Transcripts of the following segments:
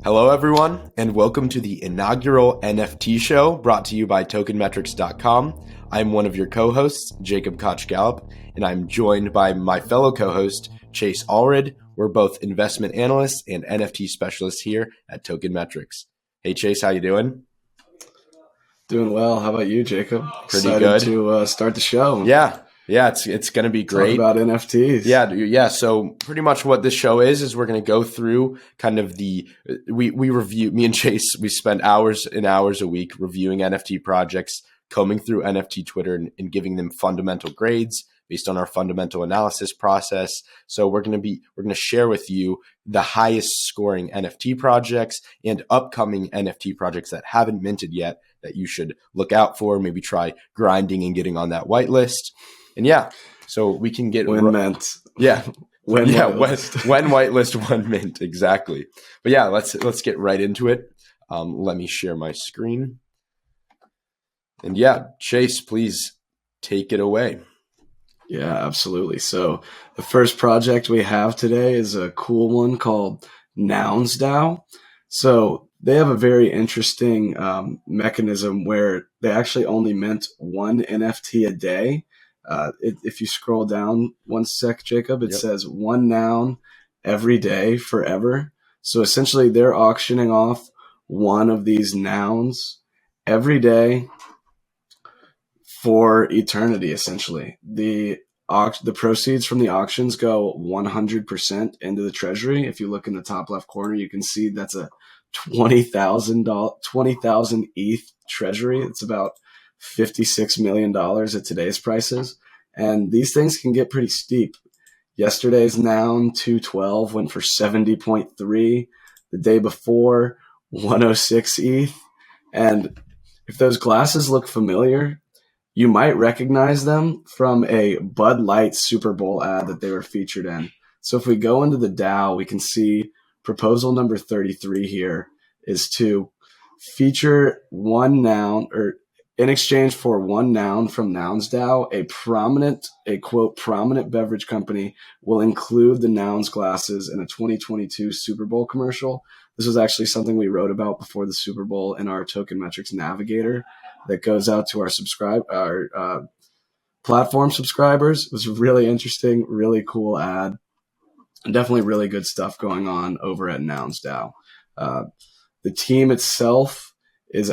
Hello, everyone, and welcome to the inaugural NFT show brought to you by TokenMetrics.com. I'm one of your co-hosts, Jacob Koch-Gallup, and I'm joined by my fellow co-host, Chase Allred. We're both investment analysts and NFT specialists here at Token Metrics. Hey, Chase, how you doing? Doing well. How about you, Jacob? Pretty Excited good. to start the show. Yeah, it's going to be great. Talk about NFTs. Yeah. So pretty much what this show is we're going to go through kind of we review, me and Chase, we spend hours and hours a week reviewing NFT projects, combing through NFT Twitter and giving them fundamental grades based on our fundamental analysis process. So we're going to share with you the highest scoring NFT projects and upcoming NFT projects that haven't minted yet that you should look out for, maybe try grinding and getting on that whitelist. And yeah, so we can get when mint. Yeah. when whitelist, when mint, exactly. But yeah, let's get right into it. Let me share my screen. And yeah, Chase, please take it away. Yeah, absolutely. So the first project we have today is a cool one called NounsDAO. So they have a very interesting mechanism where they actually only mint one NFT a day. If you scroll down one sec, Jacob, it says one noun every day forever. So essentially they're auctioning off one of these nouns every day for eternity, essentially. The proceeds from the auctions go 100% into the treasury. If you look in the top left corner, you can see that's a 20,000 ETH treasury. It's about $56 million at today's prices. And these things can get pretty steep. Yesterday's noun 212 went for 70.3. The day before, 106 ETH. And if those glasses look familiar, you might recognize them from a Bud Light Super Bowl ad that they were featured in. So if we go into the DAO, we can see proposal number 33 here is to feature one noun, or in exchange for one noun from NounsDAO, a quote, prominent beverage company will include the Nouns glasses in a 2022 Super Bowl commercial. This was actually something we wrote about before the Super Bowl in our Token Metrics Navigator that goes out to our platform subscribers. It was really interesting, really cool ad. And definitely really good stuff going on over at NounsDAO. The team itself is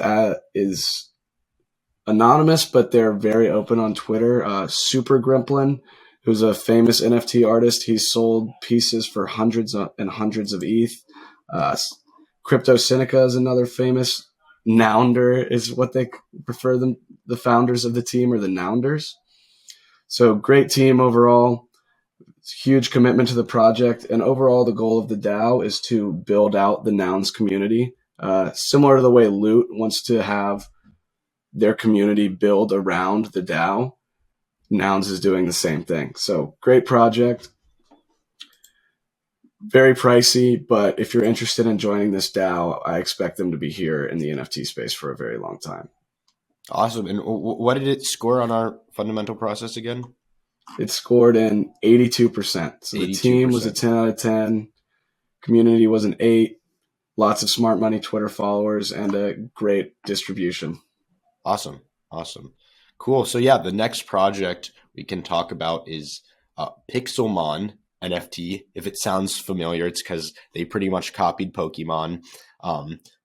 anonymous, but they're very open on Twitter. Super Gremplin, who's a famous NFT artist, he's sold pieces for hundreds and hundreds of ETH. Crypto Seneca is another famous nounder, is what they prefer them. The founders of the team are the nounders. So great team overall. Huge commitment to the project, and overall the goal of the DAO is to build out the Nouns community, similar to the way Loot wants to have their community build around the DAO. Nouns is doing the same thing. So great project, very pricey, but if you're interested in joining this DAO, I expect them to be here in the NFT space for a very long time. Awesome. And what did it score on our fundamental process again? It scored in 82%. So 82%. The team was a 10 out of 10. Community was an 8. Lots of smart money Twitter followers and a great distribution. Awesome. Cool. So yeah, the next project we can talk about is Pixelmon NFT. If it sounds familiar, it's because they pretty much copied Pokemon.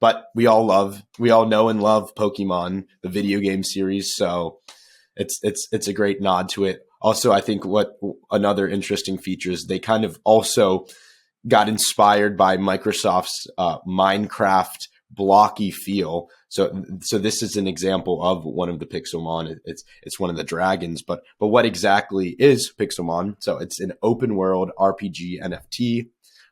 But we all know and love Pokemon, the video game series. So it's a great nod to it. Also, I think what another interesting feature is they kind of also got inspired by Microsoft's Minecraft blocky feel. So this is an example of one of the Pixelmon. It's one of the dragons, but what exactly is Pixelmon? So it's an open world RPG NFT.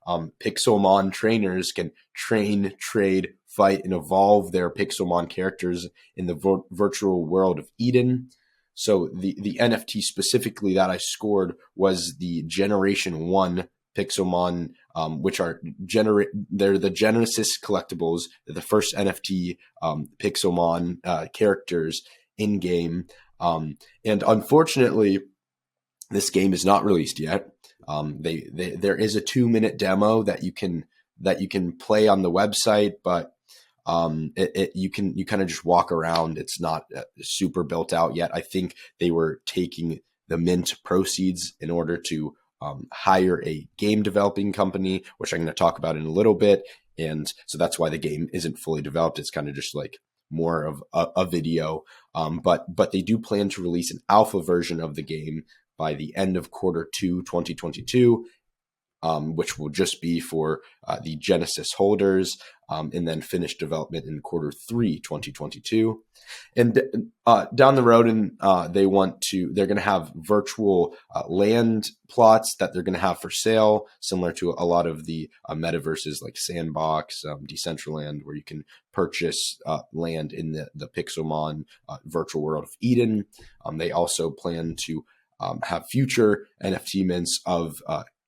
Pixelmon trainers can train, trade, fight, and evolve their Pixelmon characters in the virtual world of Eden. So the NFT specifically that I scored was the Generation 1 Pixelmon, which they're the Genesis collectibles. They're the first NFT Pixelmon characters in game. And unfortunately, this game is not released yet. There is a 2-minute demo that you can that you can play on the website, but you kind of just walk around. It's not super built out yet. I think they were taking the mint proceeds in order to hire a game developing company, which I'm going to talk about in a little bit. And so that's why the game isn't fully developed. It's kind of just like more of a video. But they do plan to release an alpha version of the game by the end of Q2 2022, which will just be for the Genesis holders, and then finish development in Q3 2022. And down the road, they're going to have virtual land plots that they're going to have for sale, similar to a lot of the metaverses like Sandbox, Decentraland, where you can purchase land in the Pixelmon virtual world of Eden. They also plan to have future NFT mints of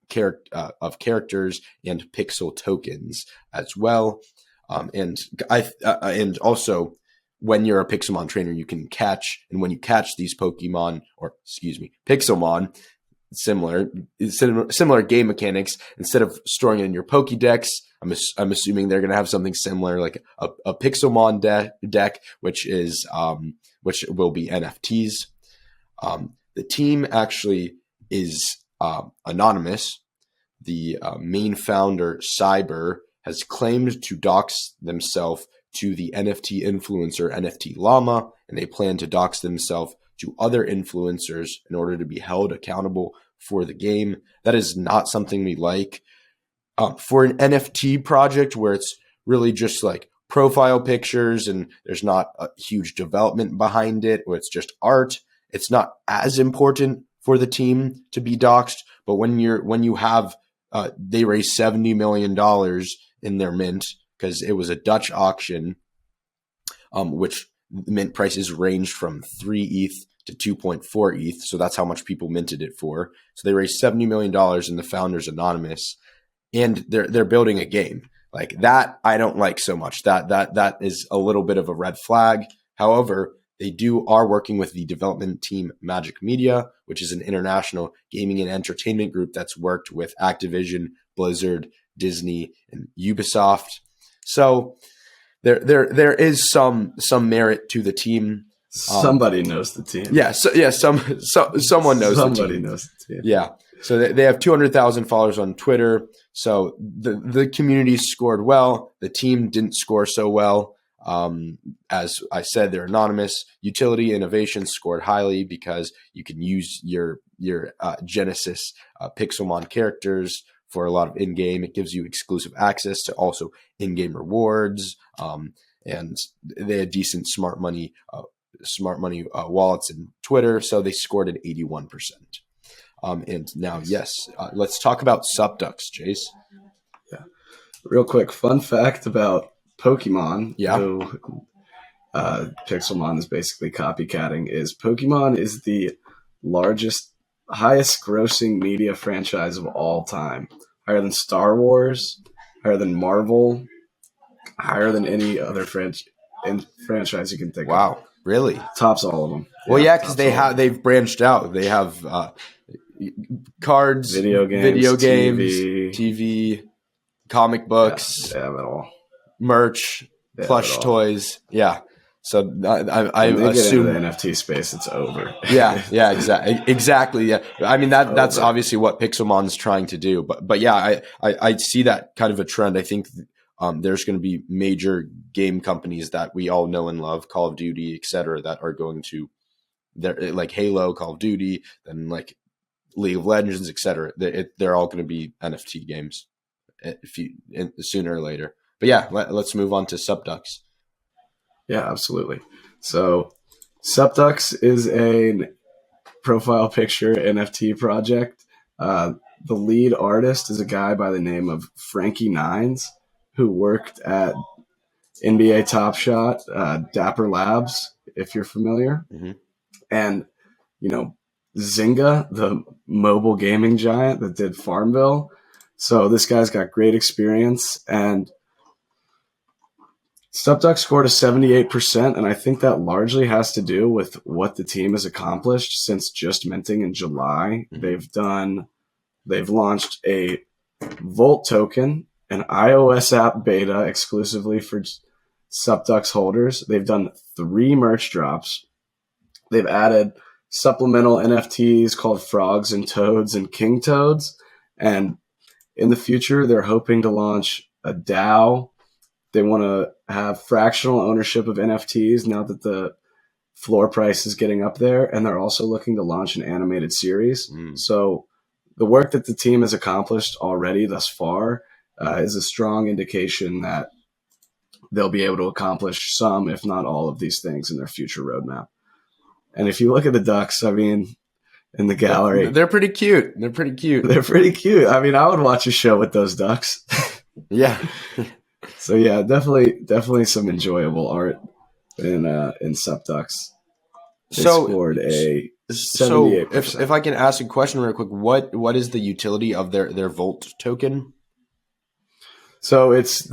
characters and pixel tokens as well. And also, when you're a Pixelmon trainer, you can catch, and when you catch these Pixelmon, similar game mechanics, instead of storing it in your Pokédex, I'm assuming they're going to have something similar, like a Pixelmon deck, which will be NFTs. The team actually is anonymous. The main founder, Cyber, has claimed to dox themselves to the NFT influencer NFT Llama, and they plan to dox themselves to other influencers in order to be held accountable for the game. That is not something we like. For an NFT project where it's really just like profile pictures and there's not a huge development behind it, or it's just art, it's not as important for the team to be doxxed. But when you have they raised $70 million in their mint because it was a Dutch auction, which mint prices ranged from 3 ETH to 2.4 ETH. So that's how much people minted it for. So they raised $70 million, and the founder's anonymous, and they're building a game like that. I don't like so much. That is a little bit of a red flag. However, they are working with the development team Magic Media, which is an international gaming and entertainment group that's worked with Activision, Blizzard, Disney, and Ubisoft. So there is some merit to the team. Somebody knows the team. Yeah, someone knows the team. Somebody knows the team. Yeah. So they have 200,000 followers on Twitter. So the community scored well. The team didn't score so well. As I said, they're anonymous. Utility innovation scored highly because you can use your Genesis Pixelmon characters for a lot of in-game. It gives you exclusive access to also in-game rewards. And they had decent smart money wallets in Twitter. So they scored an 81%. And now, yes, let's talk about Supducks, Jace. Yeah. Real quick, fun fact about Pokemon, yeah. who Pixelmon is basically copycatting, is Pokemon is the highest grossing media franchise of all time. Higher than Star Wars, higher than Marvel, higher than any other franchise you can think of. Wow, really? Tops all of them. Well, yeah, because they've branched out. They have cards, video games, TV, comic books. They have it all. Merch, plush toys. Yeah. So I assume the NFT space, it's over. yeah, exactly. Yeah. I mean, that's obviously what Pixelmon's trying to do. But yeah, I see that kind of a trend. I think there's going to be major game companies that we all know and love, Call of Duty, etc., that are going to, they're like Halo, Call of Duty, then like League of Legends, etc. They're all going to be NFT games sooner or later. But yeah, let's move on to Supducks. Yeah, absolutely. So Supducks is a profile picture NFT project. The lead artist is a guy by the name of Frankie Nines, who worked at NBA Top Shot, Dapper Labs, if you're familiar. Mm-hmm. And, Zynga, the mobile gaming giant that did Farmville. So this guy's got great experience, and Supducks scored a 78%, and I think that largely has to do with what the team has accomplished since just minting in July. Mm-hmm. They've launched a Volt token an iOS app beta exclusively for Supducks holders. They've done 3 merch drops. They've added supplemental NFTs called Frogs and Toads and King Toads. And in the future, they're hoping to launch a DAO. They want to have fractional ownership of NFTs now that the floor price is getting up there. And they're also looking to launch an animated series. So the work that the team has accomplished already thus far is a strong indication that they'll be able to accomplish some, if not all, of these things in their future roadmap. And if you look at the ducks, I mean, in the gallery, they're pretty cute. They're pretty cute. They're pretty cute. I mean, I would watch a show with those ducks. Yeah. So yeah, definitely some enjoyable art in Supducks. They scored a 78%. So if I can ask a question real quick, what is the utility of their Volt token? So it's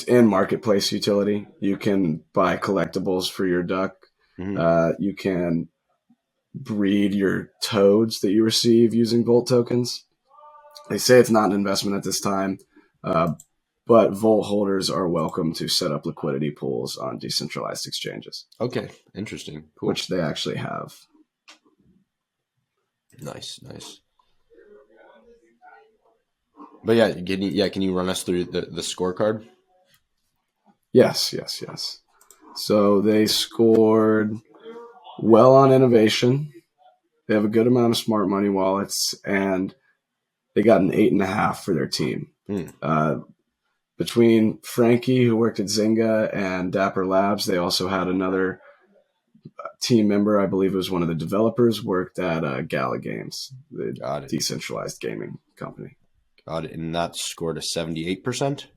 in marketplace utility. You can buy collectibles for your duck. You can breed your toads that you receive using Volt tokens. They say it's not an investment at this time, but Volt holders are welcome to set up liquidity pools on decentralized exchanges. Okay, interesting. Cool. Which they actually have. Nice. But yeah, can you run us through the scorecard? Yes. So they scored well on innovation. They have a good amount of smart money wallets, and they got an 8.5 for their team. Between Frankie, who worked at Zynga, and Dapper Labs, they also had another team member, I believe it was one of the developers, worked at Gala Games, the decentralized gaming company. Got it. And that scored a 78%?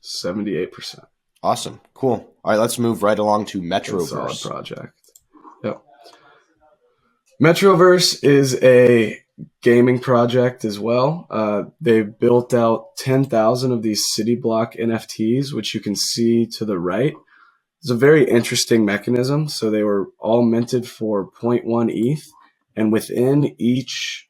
78%. Awesome. Cool. All right, let's move right along to Metroverse. Solid project. Yep. Metroverse is a gaming project as well. They built out 10,000 of these city block NFTs, which you can see to the right. It's a very interesting mechanism. So they were all minted for 0.1 ETH, and within each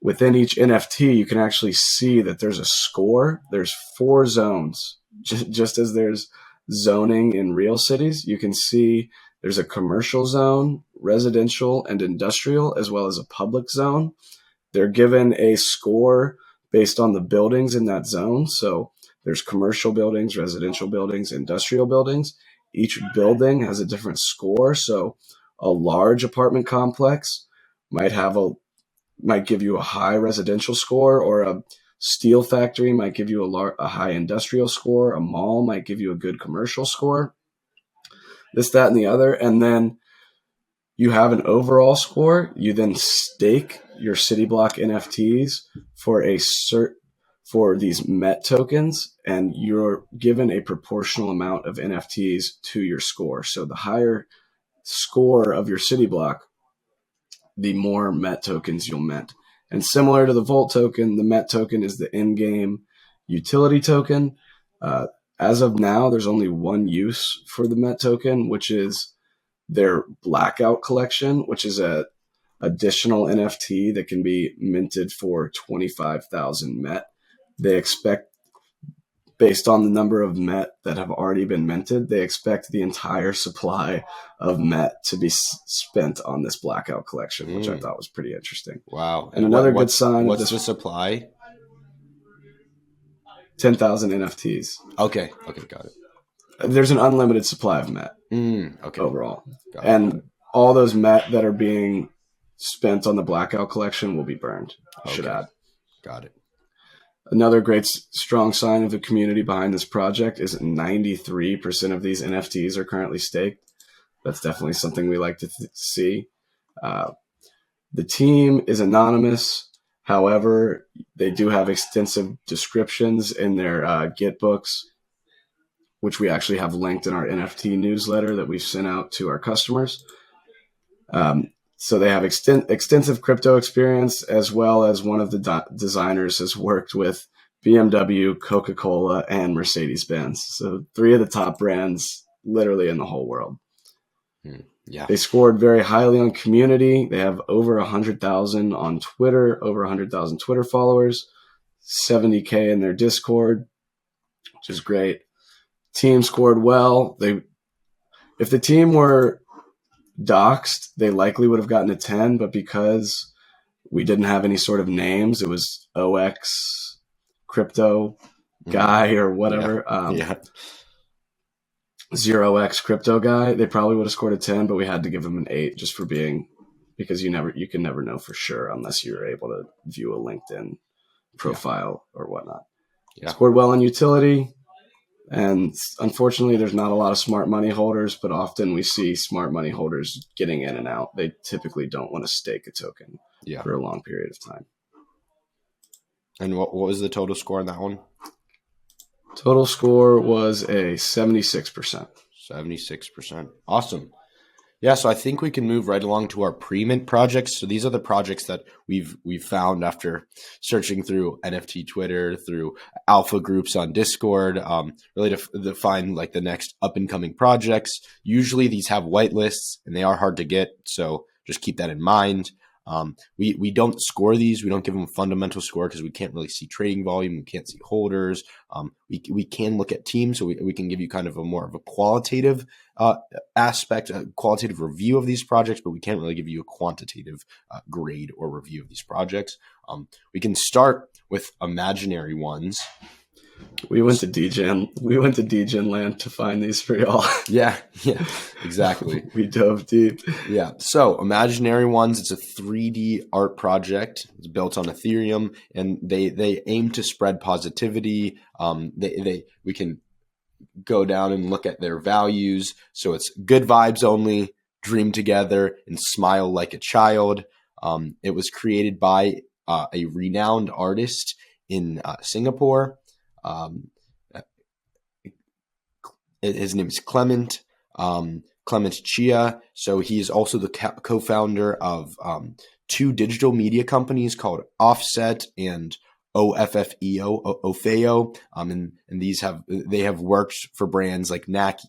NFT, you can actually see that there's a score. There's 4 zones, just as there's zoning in real cities. You can see there's a commercial zone, residential, and industrial, as well as a public zone. They're given a score based on the buildings in that zone. So there's commercial buildings, residential buildings, industrial buildings. Each building has a different score. So a large apartment complex might give you a high residential score, or a steel factory might give you a high industrial score. A mall might give you a good commercial score. This, that, and the other. And then you have an overall score. You then stake your city block NFTs for these MET tokens, and you're given a proportional amount of NFTs to your score. So the higher score of your city block, the more MET tokens you'll mint. And similar to the Volt token, the MET token is the in-game utility token. As of now, there's only one use for the MET token, which is their Blackout collection, which is a additional NFT that can be minted for 25,000 MET. They expect, based on the number of MET that have already been minted, they expect the entire supply of MET to be spent on this Blackout collection, which I thought was pretty interesting. Wow. And another good sign. What's the supply? 10,000 NFTs. Okay, got it. There's an unlimited supply of MET overall. Got it. All those MET that are being spent on the Blackout collection will be burned, I should add. Got it. Another great strong sign of the community behind this project is 93% of these NFTs are currently staked. That's definitely something we like to see. The team is anonymous. However, they do have extensive descriptions in their Git books, which we actually have linked in our NFT newsletter that we've sent out to our customers. So they have extensive crypto experience, as well as one of the designers has worked with BMW, Coca-Cola, and Mercedes-Benz. So 3 of the top brands literally in the whole world. Yeah. They scored very highly on community. They have over 100,000 on Twitter, over 100,000 Twitter followers. 70K in their Discord, which is great. Team scored well. If the team were doxed, they likely would have gotten a 10, but because we didn't have any sort of names, it was OX crypto guy or whatever. 0x crypto guy. They probably would have scored a 10, but we had to give him an 8 just for being, because you can never know for sure unless you're able to view a LinkedIn profile or whatnot. Scored well on utility. And unfortunately, there's not a lot of smart money holders, but often we see smart money holders getting in and out. They typically don't want to stake a token for a long period of time. And what was the total score on that one? Total score was a 76%. 76%. Awesome. Yeah, so I think we can move right along to our pre-mint projects. So these are the projects that we've found after searching through NFT Twitter, through alpha groups on Discord, really to find like the next up and coming projects. Usually these have whitelists and they are hard to get, so just keep that in mind. We don't score these. We don't give them a fundamental score because we can't really see trading volume. We can't see holders. We can look at teams, so we can give you kind of a more of a qualitative aspect, a qualitative review of these projects, but we can't really give you a quantitative grade or review of these projects. We can start with imaginary ones. We went to DGen land to find these for y'all. Yeah, exactly. We dove deep. Yeah. So imaginary ones, it's a 3D art project. It's built on Ethereum, and they aim to spread positivity. We can go down and look at their values. So it's good vibes only, dream together, and smile like a child. It was created by a renowned artist in Singapore. His name is Clement Chia. So he's also the co-founder of 2 digital media companies called Offset and Ofeo. And they have worked for brands like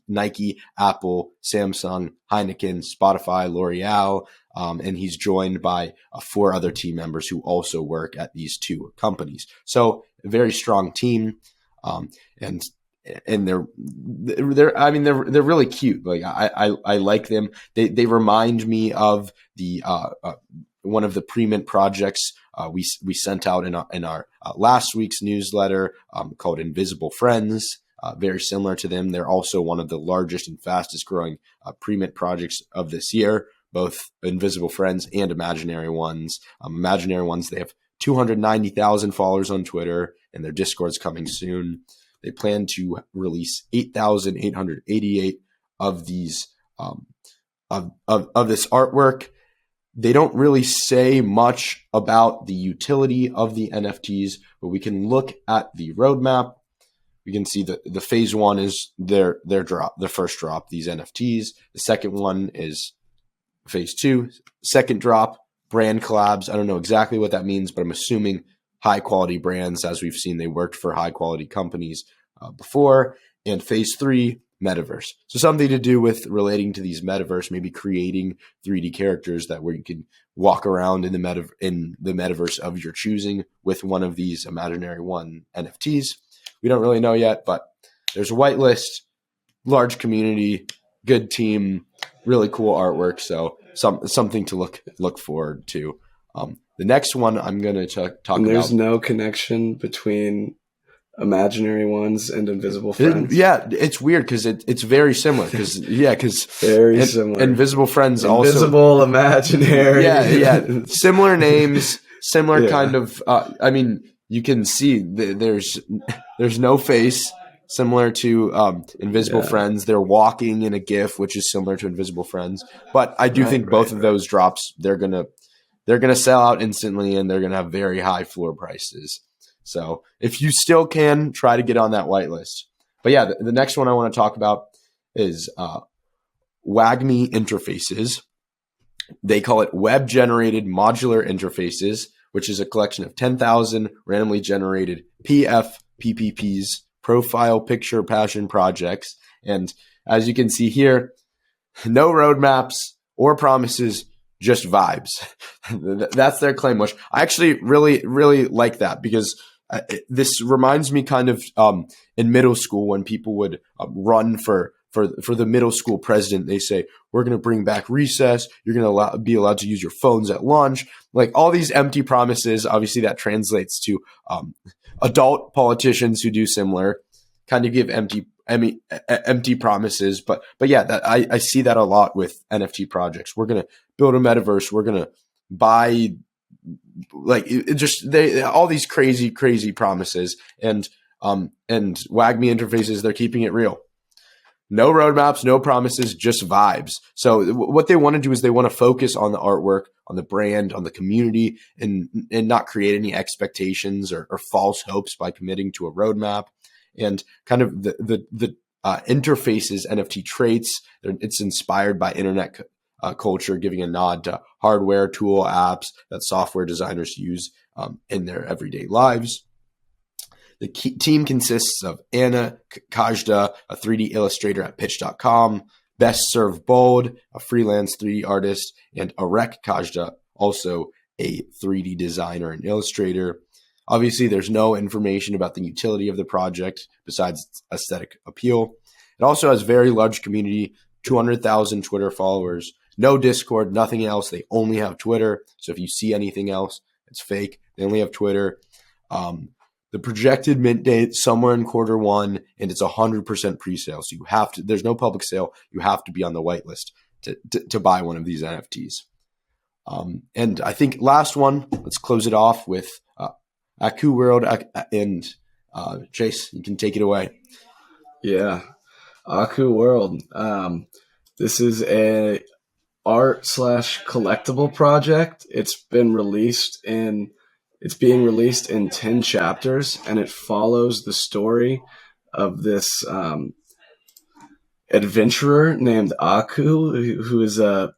Nike, Apple, Samsung, Heineken, Spotify, L'Oreal. And he's joined by 4 other team members who also work at these 2 companies. So a very strong team. And they're really cute. Like I like them. They remind me of the one of the pre-mint projects we sent out in our last week's newsletter called Invisible Friends. Very similar to them. They're also one of the largest and fastest growing pre-mint projects of this year, both Invisible Friends and Imaginary Ones. Imaginary Ones, they have 290,000 followers on Twitter, and their Discord's coming soon. They plan to release 8,888 of these of this artwork. They don't really say much about the utility of the NFTs, but we can look at the roadmap. We can see that the phase 1 is their drop, the first drop, these NFTs. The second one is phase 2, second drop, brand collabs. I don't know exactly what that means, but I'm assuming high quality brands. As we've seen, they worked for high quality companies before. And phase 3, Metaverse. So something to do with relating to these Metaverse, maybe creating 3D characters where you can walk around in the Metaverse of your choosing with one of these Imaginary One NFTs. We don't really know yet, but there's a whitelist, large community, good team, really cool artwork. So something to look forward to. The next one I'm going to talk about. There's no connection between Imaginary Ones and Invisible Friends. Yeah, it's weird because it's very similar. Because very similar. Invisible Friends Invisible, also imaginary. Yeah, similar names, similar kind of. You can see there's no face. Similar to Invisible Friends, they're walking in a GIF, which is similar to Invisible Friends. But I do think both of those drops they're gonna sell out instantly, and they're gonna have very high floor prices. So if you still can, try to get on that whitelist. But yeah, the next one I want to talk about is WGMI Interfaces. They call it Web-Generated Modular Interfaces, which is a collection of 10,000 randomly generated PPPs, profile picture passion projects. And as you can see here, no roadmaps or promises, just vibes. That's their claim, which I actually really, really like that, because this reminds me kind of in middle school when people would run for the middle school president. They say, we're going to bring back recess. You're going to be allowed to use your phones at lunch. Like all these empty promises. Obviously, that translates to adult politicians who do similar, kind of give empty promises. But yeah, I see that a lot with NFT projects. We're going to build a metaverse. We're going to buy, like all these crazy promises, and WGMI Interfaces, they're keeping it real. No roadmaps, no promises, just vibes. So what they want to do is they want to focus on the artwork, on the brand, on the community, and not create any expectations or false hopes by committing to a roadmap. And kind of the interfaces NFT traits, it's inspired by internet culture, giving a nod to hardware, tool, apps that software designers use in their everyday lives. The team consists of Anna Kajda, a 3D illustrator at pitch.com, Best Serve Bold, a freelance 3D artist, and Arek Kajda, also a 3D designer and illustrator. Obviously, there's no information about the utility of the project besides its aesthetic appeal. It also has very large community, 200,000 Twitter followers, no Discord, nothing else. They only have Twitter. So if you see anything else, it's fake. They only have Twitter. The projected mint date somewhere in Q1, and it's 100% pre-sale. So you have to. There's no public sale. You have to be on the whitelist to buy one of these NFTs. And I think last one. Let's close it off with Aku World, and Chase. You can take it away. Yeah, Aku World. This is a art/collectible project. It's being released in 10 chapters, and it follows the story of this adventurer named Aku, who is a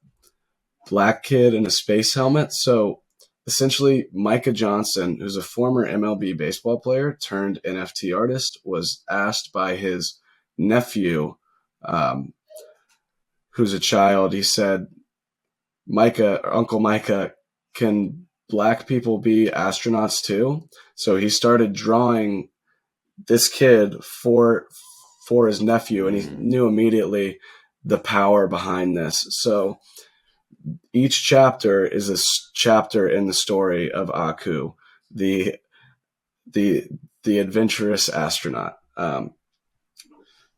black kid in a space helmet. So essentially, Micah Johnson, who's a former MLB baseball player turned NFT artist, was asked by his nephew, who's a child. He said, Uncle Micah, can black people be astronauts too? So he started drawing this kid for his nephew, and he knew immediately the power behind this. So each chapter is a chapter in the story of Aku, the adventurous astronaut.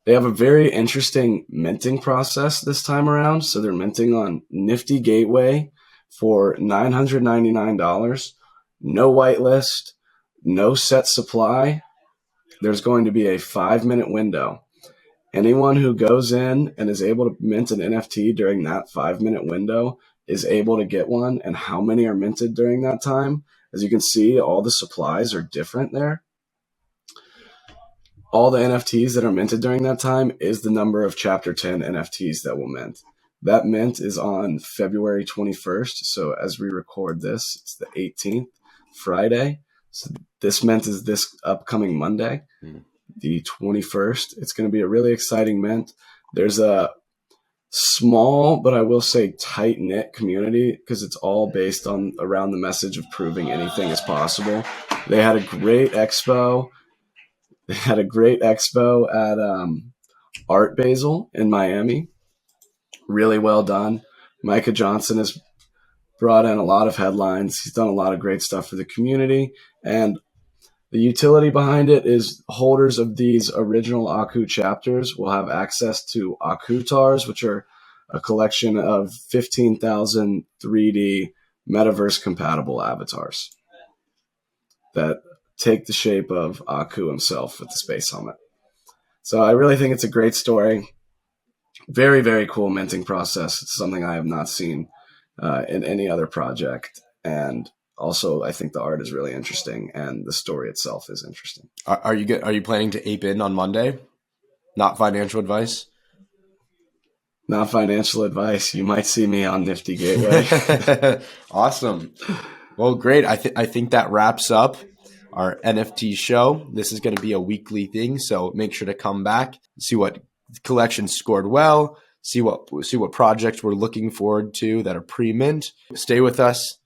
They have a very interesting minting process this time around. So they're minting on Nifty Gateway for $999. No whitelist, no set supply. There's going to be a 5-minute window. Anyone who goes in and is able to mint an NFT during that 5-minute window is able to get one. And how many are minted during that time? As you can see, all the supplies are different there. All the NFTs that are minted during that time is the number of Chapter 10 NFTs that will mint. That mint is on February 21st. So as we record this, it's the 18th, Friday. So this mint is this upcoming Monday, the 21st. It's going to be a really exciting mint. There's a small, but I will say tight-knit community because it's all based on around the message of proving anything is possible. They had a great expo. At Art Basel in Miami. Really well done. Micah Johnson has brought in a lot of headlines. He's done a lot of great stuff for the community. And the utility behind it is holders of these original Aku chapters will have access to Akutars, which are a collection of 15,000 3D Metaverse compatible avatars that take the shape of Aku himself with the space helmet. So I really think it's a great story. Very, very cool minting process. It's something I have not seen in any other project. And also, I think the art is really interesting and the story itself is interesting. Are you planning to ape in on Monday? Not financial advice? Not financial advice. You might see me on Nifty Gateway. Awesome. Well, great. I think that wraps up our NFT show. This is going to be a weekly thing, so make sure to come back, see what collections scored well, see what projects we're looking forward to that are pre-mint. Stay with us.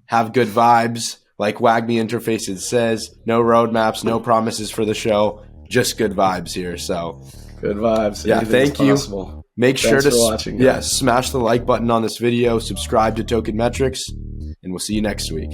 Have good vibes. like WGMI Interfaces says, no roadmaps, no promises for the show, just good vibes here. So good vibes. Yeah, thank you. Possible. Make sure to watching, guys. smash the like button on this video, subscribe to Token Metrics, and we'll see you next week.